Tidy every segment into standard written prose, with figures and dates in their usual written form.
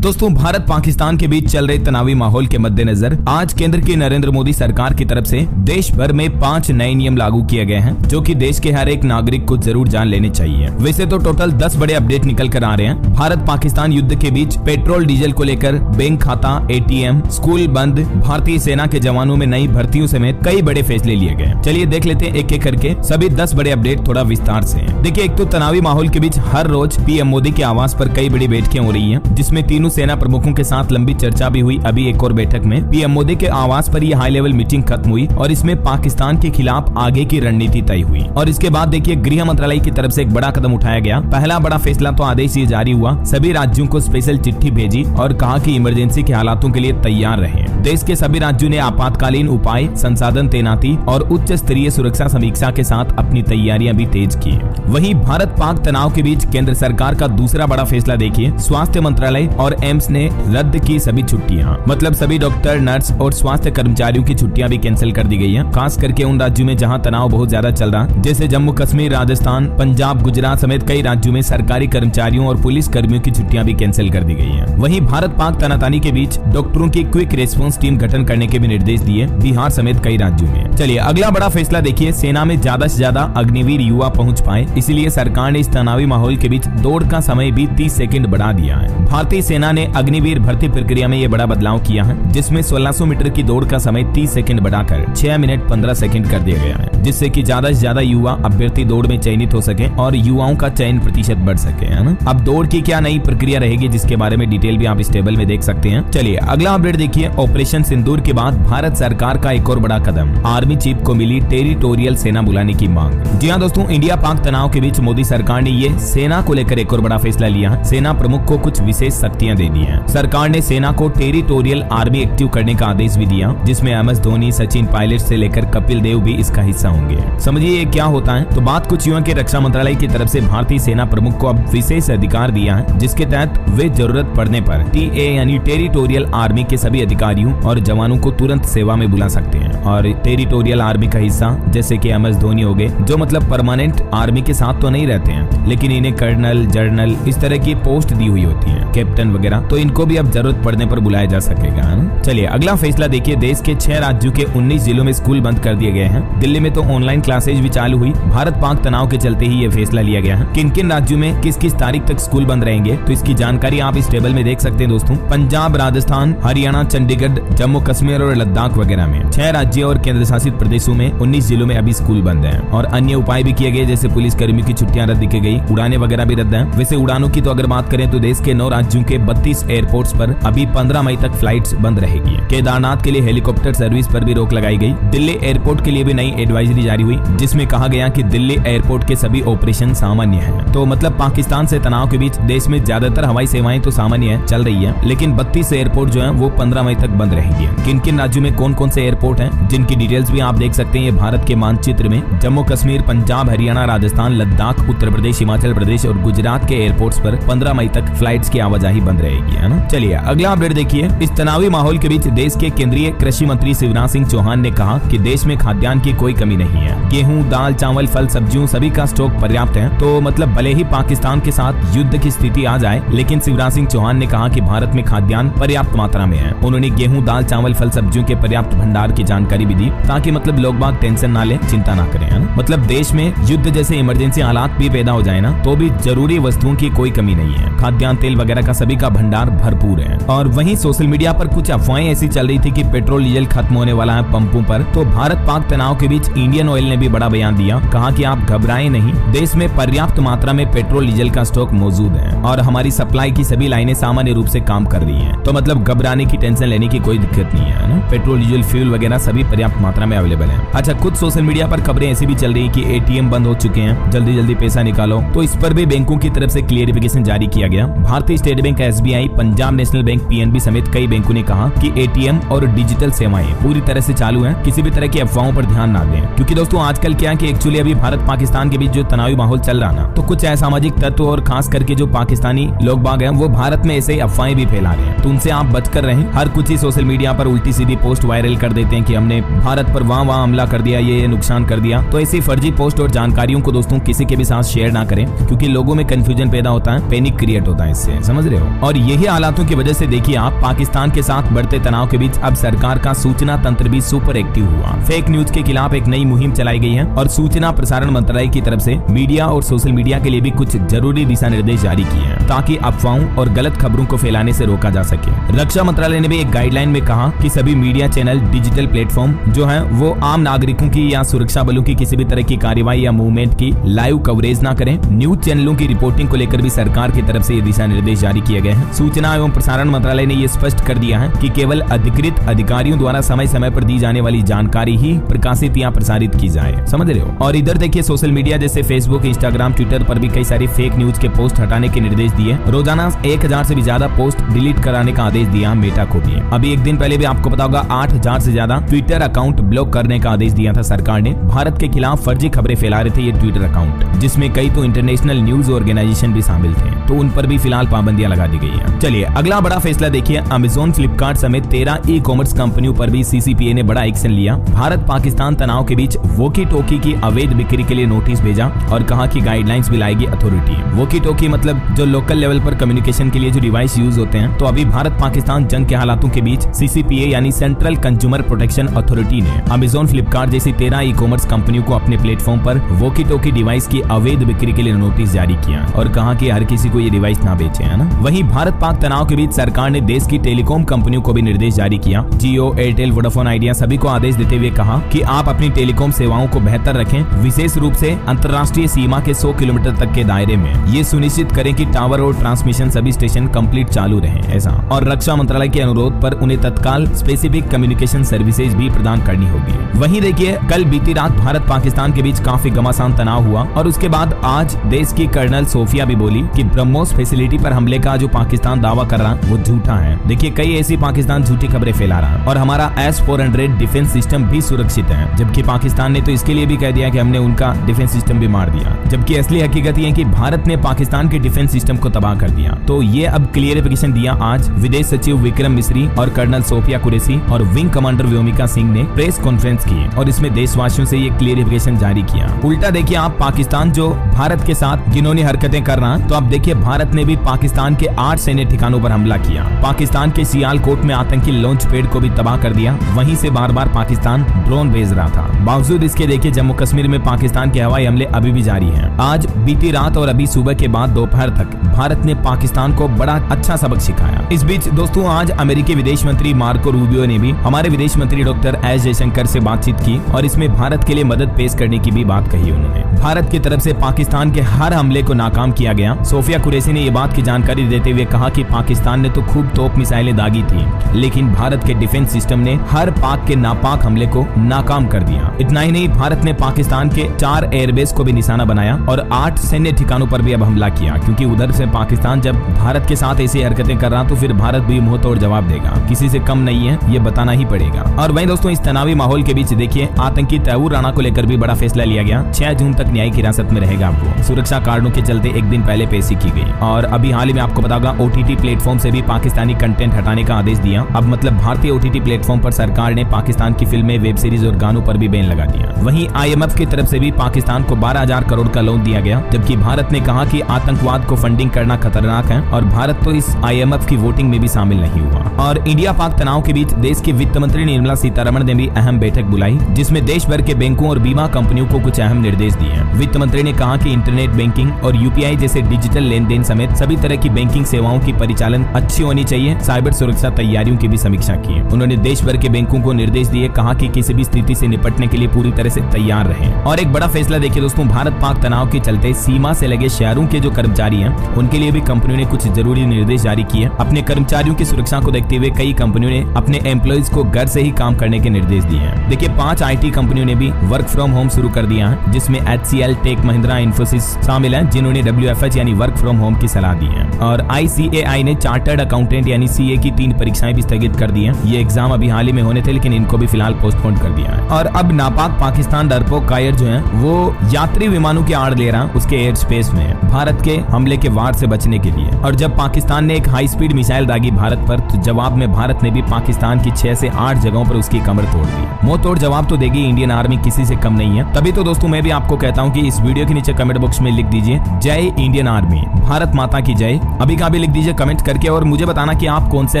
दोस्तों, भारत पाकिस्तान के बीच चल रहे तनावी माहौल के मद्देनजर आज केंद्र की नरेंद्र मोदी सरकार की तरफ से देश भर में 5 नए नियम लागू किए गए हैं, जो कि देश के हर एक नागरिक को जरूर जान लेने चाहिए। वैसे तो टोटल 10 बड़े अपडेट निकल कर आ रहे हैं। भारत पाकिस्तान युद्ध के बीच पेट्रोल डीजल को लेकर बैंक खाता, ATM, स्कूल बंद, भारतीय सेना के जवानों में नई भर्तियों समेत कई बड़े फैसले लिए गए। चलिए देख लेते हैं एक एक करके सभी 10 बड़े अपडेट थोड़ा विस्तार से। देखिए, एक तो तनावी माहौल के बीच हर रोज पीएम मोदी के आवास पर कई बड़ी बैठकें हो रही हैं, जिसमें तीनों सेना प्रमुखों के साथ लंबी चर्चा भी हुई। अभी एक और बैठक में पीएम मोदी के आवास पर यह हाई लेवल मीटिंग खत्म हुई और इसमें पाकिस्तान के खिलाफ आगे की रणनीति तय हुई। और इसके बाद देखिए, गृह मंत्रालय की तरफ से एक बड़ा कदम उठाया गया। पहला बड़ा फैसला तो आदेश ये जारी हुआ, सभी राज्यों को स्पेशल चिट्ठी भेजी और कहा कि इमरजेंसी के हालातों के लिए तैयार रहे। देश के सभी राज्यों ने आपातकालीन उपाय, संसाधन तैनाती और उच्च स्तरीय सुरक्षा समीक्षा के साथ अपनी तैयारियां भी तेज की। वहीं भारत पाक तनाव के बीच केंद्र सरकार का दूसरा बड़ा फैसला देखिए, स्वास्थ्य मंत्रालय और एम्स ने रद्द की सभी छुट्टियां। मतलब सभी डॉक्टर, नर्स और स्वास्थ्य कर्मचारियों की छुट्टियां भी कैंसिल कर दी गई हैं। खास करके उन राज्यों में जहां तनाव बहुत ज्यादा चल रहा, जैसे जम्मू कश्मीर, राजस्थान, पंजाब, गुजरात समेत कई राज्यों में सरकारी कर्मचारियों और पुलिस कर्मियों की छुट्टियां भी कैंसिल कर दी गई हैं। वहीं भारत पाक तनातनी के बीच डॉक्टरों की क्विक रेस्पॉन्स टीम गठन करने के भी निर्देश दिए, बिहार समेत कई राज्यों में। चलिए अगला बड़ा फैसला देखिए, सेना में ज्यादा से ज्यादा अग्निवीर युवा पहुंच पाए, इसलिए सरकार ने इस तनावी माहौल के बीच दौड़ का समय भी 30 सेकंड बढ़ा दिया है। भारतीय सेना ने अग्निवीर भर्ती प्रक्रिया में ये बड़ा बदलाव किया है, जिसमें 1600 मीटर की दौड़ का समय 30 सेकंड बढ़ाकर 6 मिनट 15 सेकंड कर दिया गया है, जिससे कि ज्यादा से ज्यादा युवा अभ्यर्थी दौड़ में चयनित हो सके और युवाओं का चयन प्रतिशत बढ़ सके, है ना। अब दौड़ की क्या नई प्रक्रिया रहेगी, जिसके बारे में डिटेल भी आप इस टेबल में देख सकते हैं। चलिए अगला अपडेट देखिए, ऑपरेशन सिंदूर के बाद भारत सरकार का एक और बड़ा कदम, आर्मी चीफ को मिली टेरिटोरियल सेना बुलाने की मांग। जी हाँ दोस्तों, इंडिया पाक तनाव के बीच मोदी सरकार ने ये सेना को लेकर एक और बड़ा फैसला लिया। सेना प्रमुख को कुछ विशेष शक्तियां दे दी हैं। सरकार ने सेना को टेरिटोरियल आर्मी एक्टिव करने का आदेश भी दिया, जिसमें MS धोनी, सचिन पायलट से लेकर कपिल देव भी इसका हिस्सा होंगे। समझिए ये क्या होता है। तो बात कुछ यूं कि रक्षा मंत्रालय की तरफ से भारतीय सेना प्रमुख को अब विशेष अधिकार दिया है, जिसके तहत वे जरूरत पड़ने पर TA यानी टेरिटोरियल आर्मी के सभी अधिकारियों और जवानों को तुरंत सेवा में बुला सकते हैं। और टेरिटोरियल आर्मी का हिस्सा जैसे कि MS धोनी हो गए, जो मतलब परमानेंट आर्मी के साथ तो नहीं रहते हैं, लेकिन इन्हें कर्नल, जर्नल इस तरह की पोस्ट दी हुई होती है, कैप्टन वगैरह, तो इनको भी अब जरूरत पड़ने पर बुलाया जा सकेगा। चलिए अगला फैसला देखिए, देश के 6 राज्यों के 19 जिलों में स्कूल बंद कर दिए गए हैं। दिल्ली में तो ऑनलाइन क्लासेज भी चालू हुई। भारत पाक तनाव के चलते ही ये फैसला लिया गया है। किन किन राज्यों में किस किस तारीख तक स्कूल बंद रहेंगे, तो इसकी जानकारी आप इस टेबल में देख सकते हैं दोस्तों। पंजाब, राजस्थान, हरियाणा, चंडीगढ़, जम्मू कश्मीर और लद्दाख वगैरह में 6 राज्यों और केंद्र शासित प्रदेशों में 19 जिलों में अभी स्कूल बंद है। और अन्य उपाय भी किए गए, जैसे पुलिस कर्मियों की छुट्टियां रद्द की गई, उड़ाने वगैरह भी रद्द है। वैसे उड़ानों की तो अगर बात करें तो देश के 9 राज्यों के 32 एयरपोर्ट्स पर अभी 15 मई तक फ्लाइट्स बंद रहेगी। केदारनाथ के लिए हेलीकॉप्टर सर्विस पर भी रोक लगाई गई। दिल्ली एयरपोर्ट के लिए भी नई एडवाइजरी जारी हुई, जिसमें कहा गया कि दिल्ली एयरपोर्ट के सभी ऑपरेशन सामान्य हैं। तो मतलब पाकिस्तान से तनाव के बीच देश में ज्यादातर हवाई सेवाएं तो सामान्य है, चल रही है, लेकिन 32 एयरपोर्ट जो है वो 15 मई तक बंद रहेंगे। किन किन राज्यों में कौन कौन से एयरपोर्ट हैं, जिनकी डिटेल्स भी आप देख सकते हैं ये भारत के मानचित्र में। जम्मू कश्मीर, पंजाब, हरियाणा, राजस्थान, लद्दाख, उत्तर प्रदेश, हिमाचल प्रदेश और गुजरात के एयरपोर्ट्स पर 15 मई तक फ्लाइट्स की आवाजाही बंद रहेगी, है ना। चलिए अगला अपडेट देखिए, इस तनावी माहौल के बीच देश के केंद्रीय कृषि मंत्री शिवराज सिंह चौहान ने कहा कि देश में खाद्यान्न की कोई कमी नहीं है। गेहूं, दाल, चावल, फल, सब्जियों सभी का स्टॉक पर्याप्त है। तो मतलब भले ही पाकिस्तान के साथ युद्ध की स्थिति आ जाए, लेकिन शिवराज सिंह चौहान ने कहा कि भारत में खाद्यान्न पर्याप्त मात्रा में है। उन्होंने गेहूं, दाल, चावल, फल, सब्जियों के पर्याप्त भंडार की जानकारी भी दी, ताकि मतलब लोग बाग टेंशन ना ले, चिंता ना करें, है ना। मतलब देश में युद्ध जैसे इमरजेंसी हालात भी पैदा हो जाए ना, तो भी जरूरी वस्तुओं की कोई कमी नहीं है। खाद्यान्न, तेल वगैरह का सभी का भंडार भरपूर है। और वहीं सोशल मीडिया पर कुछ अफवाहें ऐसी चल रही थी कि पेट्रोल डीजल खत्म होने वाला है पंपों पर। तो भारत पाक तनाव के बीच इंडियन ऑयल ने भी बड़ा बयान दिया, कहा कि आप घबराएं नहीं, देश में पर्याप्त मात्रा में पेट्रोल डीजल का स्टॉक मौजूद है और हमारी सप्लाई की सभी लाइनें सामान्य रूप से काम कर रही हैं। तो मतलब घबराने की, टेंशन लेने की कोई दिक्कत नहीं है ना। पेट्रोल, डीजल, फ्यूल वगैरह सभी पर्याप्त मात्रा में अवेलेबल है। अच्छा, कुछ सोशल मीडिया पर खबरें ऐसी भी चल रही है कि ATM बंद हो चुके हैं, जल्दी जल्दी पैसा निकालो। तो इस पर भी बैंकों की तरफ से क्लियरिफिकेशन जारी किया गया। भारतीय state bank, SBI, Punjab national bank, PNB समेत कई बैंकों ने कहा कि ATM और डिजिटल सेवाएं पूरी तरह से चालू हैं, किसी भी तरह की अफवाहों पर ध्यान ना दें। क्योंकि दोस्तों आजकल क्या है कि एक्चुअली अभी भारत पाकिस्तान के बीच जो तनावी माहौल चल रहा ना, तो कुछ असामाजिक तत्व और खास करके जो पाकिस्तानी लोग बाग हैं वो भारत में ऐसे ही अफवाहें भी फैला रहे हैं। तो उनसे आप बचकर रहें। हर कुछ ही सोशल मीडिया पर उल्टी सीधी पोस्ट वायरल कर देते हैं कि हमने भारत पर वहां हमला कर दिया, ये नुकसान कर दिया। तो ऐसी फर्जी पोस्ट और जानकारियों को दोस्तों किसी के भी साथ शेयर ना करें, क्योंकि लोगों में कंफ्यूजन पैदा होता है, पैनिक क्रिएट होता है इससे, समझ रहे हो। और यही हालातों की वजह से देखिए आप, पाकिस्तान के साथ बढ़ते तनाव के बीच अब सरकार का सूचना तंत्र भी सुपर एक्टिव हुआ। फेक न्यूज के खिलाफ एक नई मुहिम चलाई गई है और सूचना प्रसारण मंत्रालय की तरफ से मीडिया और सोशल मीडिया के लिए भी कुछ जरूरी दिशा निर्देश जारी किए हैं ताकि अफवाहों और गलत खबरों को फैलाने से रोका जा सके। रक्षा मंत्रालय ने भी एक गाइडलाइन में कहा कि सभी मीडिया चैनल, डिजिटल प्लेटफॉर्म जो है वो आम नागरिकों की या सुरक्षा बलों की किसी भी तरह की कार्रवाई या मूवमेंट की लाइव कवरेज न करें। न्यूज चैनलों की रिपोर्टिंग को लेकर भी सरकार की तरफ से ये दिशा निर्देश जारी किए गए हैं। सूचना एवं प्रसारण मंत्रालय ने ये स्पष्ट कर दिया है कि केवल अधिकृत अधिकारियों द्वारा समय समय पर दी जाने वाली जानकारी ही प्रकाशित या प्रसारित की जाए। समझ रहे हो। और इधर देखिए सोशल मीडिया जैसे फेसबुक, इंस्टाग्राम, ट्विटर पर भी कई सारी फेक न्यूज के पोस्ट हटाने के निर्देश दिए। रोजाना 1000 से भी ज्यादा पोस्ट डिलीट कराने का आदेश दिया मेटा को भी। अभी एक दिन पहले भी आपको पता होगा 8000 से ज्यादा ट्विटर अकाउंट ब्लॉक करने का आदेश दिया था सरकार ने। भारत के खिलाफ फर्जी खबरें फैला रहे थे ये ट्विटर अकाउंट, जिसमें कई तो इंटरनेशनल न्यूज ऑर्गेनाइजेशन भी शामिल थे, तो उन पर भी फिलहाल पाबंदियां लगा दी गई है। चलिए अगला बड़ा फैसला देखिए, अमेजोन, फ्लिपकार्ट समेत 13 ई कॉमर्स कंपनियों पर भी सीसीपीए ने बड़ा एक्शन लिया। भारत पाकिस्तान तनाव के बीच वॉकी टॉकी की अवैध बिक्री के लिए नोटिस भेजा और कहा कि गाइडलाइंस भी लाएगी अथॉरिटी। वॉकी टॉकी मतलब जो लोकल लेवल पर कम्युनिकेशन के लिए जो डिवाइस यूज होते हैं। तो अभी भारत पाकिस्तान जंग के हालातों के बीच सीसीपीए यानी सेंट्रल कंज्यूमर प्रोटेक्शन अथॉरिटी ने अमेजोन, फ्लिपकार्ट जैसी 13 ई कॉमर्स कंपनियों को अपने प्लेटफॉर्म पर वॉकी टॉकी डिवाइस की अवैध बिक्री के लिए नोटिस जारी किया और कहा कि हर किसी को ये डिवाइस ना बेचे, है ना। वहीं भारत पाक तनाव के बीच सरकार ने देश की टेलीकॉम कंपनियों को भी निर्देश जारी किया। जियो, एयरटेल, वोडाफोन आइडिया सभी को आदेश देते हुए कहा कि आप अपनी टेलीकॉम सेवाओं को बेहतर रखें, विशेष रूप से अंतर्राष्ट्रीय सीमा के 100 किलोमीटर तक के दायरे में। ये सुनिश्चित करें कि टावर और ट्रांसमिशन सभी स्टेशन कंप्लीट चालू रहे, ऐसा। और रक्षा मंत्रालय के अनुरोध पर उन्हें तत्काल स्पेसिफिक कम्युनिकेशन सर्विसेज भी प्रदान करनी होगी। वहीं देखिए कल बीती रात भारत पाकिस्तान के बीच काफी घमासान तनाव हुआ और उसके बाद आज देश की कर्नल सोफिया भी बोली कि ब्रह्मोस फैसिलिटी पर हमले का जो पाकिस्तान दावा कर रहा वो झूठा है। देखिए कई ऐसी पाकिस्तान झूठी खबरें फैला रहा और हमारा S-400 डिफेंस सिस्टम भी सुरक्षित है, जबकि पाकिस्तान ने तो इसके लिए भी कह दिया कि हमने उनका डिफेंस सिस्टम भी मार दिया, जबकि असली हकीकत ये है कि भारत ने पाकिस्तान के डिफेंस सिस्टम को तबाह कर दिया। तो ये अब क्लियरिफिकेशन दिया आज विदेश सचिव विक्रम मिस्री और कर्नल सोफिया कुरैशी और विंग कमांडर व्योमिका सिंह ने प्रेस कॉन्फ्रेंस की और इसमें देशवासियों से ये क्लियरिफिकेशन जारी किया। उल्टा देखिए आप, पाकिस्तान जो भारत के साथ घिनौनी हरकतें कर रहा, तो अब देखिए भारत ने भी पाकिस्तान के 8 सैन्य ठिकानों पर हमला किया। पाकिस्तान के सियालकोट में आतंकी लॉन्च पैड को भी तबाह कर दिया। वहीं से बार बार पाकिस्तान ड्रोन भेज रहा था। बावजूद इसके देखिए जम्मू कश्मीर में पाकिस्तान के हवाई हमले अभी भी जारी हैं। आज बीती रात और अभी सुबह के बाद दोपहर तक भारत ने पाकिस्तान को बड़ा अच्छा सबक सिखाया। इस बीच दोस्तों आज अमेरिकी विदेश मंत्री मार्को रूबियो ने भी हमारे विदेश मंत्री डॉक्टर एस जयशंकर से बातचीत की और इसमें भारत के लिए मदद पेश करने की भी बात कही उन्होंने। भारत की तरफ से पाकिस्तान के हर हमले को नाकाम किया गया। सोफिया कुरैशी ने ये बात की जानकारी देते हुए कहा कि पाकिस्तान ने तो खूब तोप मिसाइलें दागी थी, लेकिन भारत के डिफेंस सिस्टम ने हर पाक के नापाक हमले को नाकाम कर दिया। इतना ही नहीं, भारत ने पाकिस्तान के 4 एयरबेस को भी निशाना बनाया और 8 सैन्य ठिकानों पर भी अब हमला किया, क्योंकि उधर से पाकिस्तान जब भारत के साथ ऐसी हरकतें कर रहा तो फिर भारत भी मुंह तोड़ जवाब देगा। किसी से कम नहीं है, ये बताना ही पड़ेगा। और वहीं दोस्तों इस तनावी माहौल के बीच देखिए आतंकी तैमूर राणा को लेकर भी बड़ा फैसला लिया गया। 6 जून तक न्यायिक हिरासत में रहेगा। आपको सुरक्षा कारणों के चलते एक दिन पहले पेशी की गई। और अभी हाल ही में आपको बताऊंगा OTT प्लेटफॉर्म से भी पाकिस्तानी कंटेंट हटाने का आदेश दिया। अब मतलब भारतीय OTT प्लेटफॉर्म पर सरकार ने पाकिस्तान की फिल्में, वेब सीरीज और गानों पर भी बैन लगा दिया। वहीं IMF की तरफ से भी पाकिस्तान को 12,000 करोड़ का लोन दिया गया, जबकि भारत ने कहा कि आतंकवाद को फंडिंग करना खतरनाक है और भारत तो इस IMF की वोटिंग में भी शामिल नहीं हुआ। और इंडिया पाक तनाव के बीच देश की वित्त मंत्री निर्मला सीतारमण ने भी अहम बैठक बुलाई, जिसमें देश भर के बैंकों और बीमा कंपनियों को कुछ अहम निर्देश दिए। वित्त मंत्री ने कहा कि इंटरनेट बैंकिंग और UPI जैसे डिजिटल लेन देन समेत सभी तरह की बैंकिंग सेवाओं की परिचालन अच्छी होनी चाहिए। साइबर सुरक्षा तैयारियों की भी समीक्षा की। उन्होंने देश भर के बैंकों को निर्देश दिए, कहा कि किसी भी स्थिति से निपटने के लिए पूरी तरह से तैयार रहें। और एक बड़ा फैसला देखिए दोस्तों, भारत पाक तनाव के चलते सीमा से लगे शहरों के जो कर्मचारी हैं उनके लिए भी कंपनियों ने कुछ जरूरी निर्देश जारी किए। अपने कर्मचारियों की सुरक्षा को देखते हुए कई कंपनियों ने अपने एम्प्लॉइज को घर से ही काम करने के निर्देश दिए हैं। देखिए 5 IT कंपनियों ने भी वर्क फ्रॉम होम शुरू कर दिया है, जिसमें HCL, टेक महिंद्रा, इन्फोसिस शामिल हैं, जिन्होंने WFH यानी वर्क फ्रॉम होम की सलाह दी है। और ICAI ने चार्टर्ड अकाउंटेंट यानी CA की 3 परीक्षाएं भी स्थगित कर दी हैं। ये एग्जाम अभी हाल ही में होने थे, लेकिन इनको भी फिलहाल पोस्टपोन कर दिया है। और अब नापाक पाकिस्तान डरपोक कायर जो है वो यात्री विमानों की आड़ ले रहा उसके एयर स्पेस में भारत के हमले के वार से बचने के लिए। और जब पाकिस्तान ने एक हाई स्पीड मिसाइल दागी भारत पर, तो जवाब में भारत ने भी पाकिस्तान की 6 से 8 जगहों पर उसकी कमर तोड़ दी। मुंह तोड़ जवाब तो देगी इंडियन आर्मी, किसी से कम नहीं है। तभी तो दोस्तों मैं भी आपको कहता हूँ कि इस वीडियो के नीचे कमेंट बॉक्स में लिख दीजिए जय इंडियन आर्मी। भारत माता की जय। अभी का भी लिख दीजिए कमेंट करके और मुझे बताना कि आप कौन से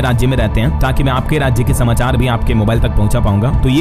राज्य में रहते हैं, ताकि मैं आपके राज्य के समाचार भी आपके मोबाइल तक पहुंचा पाऊंगा। तो ये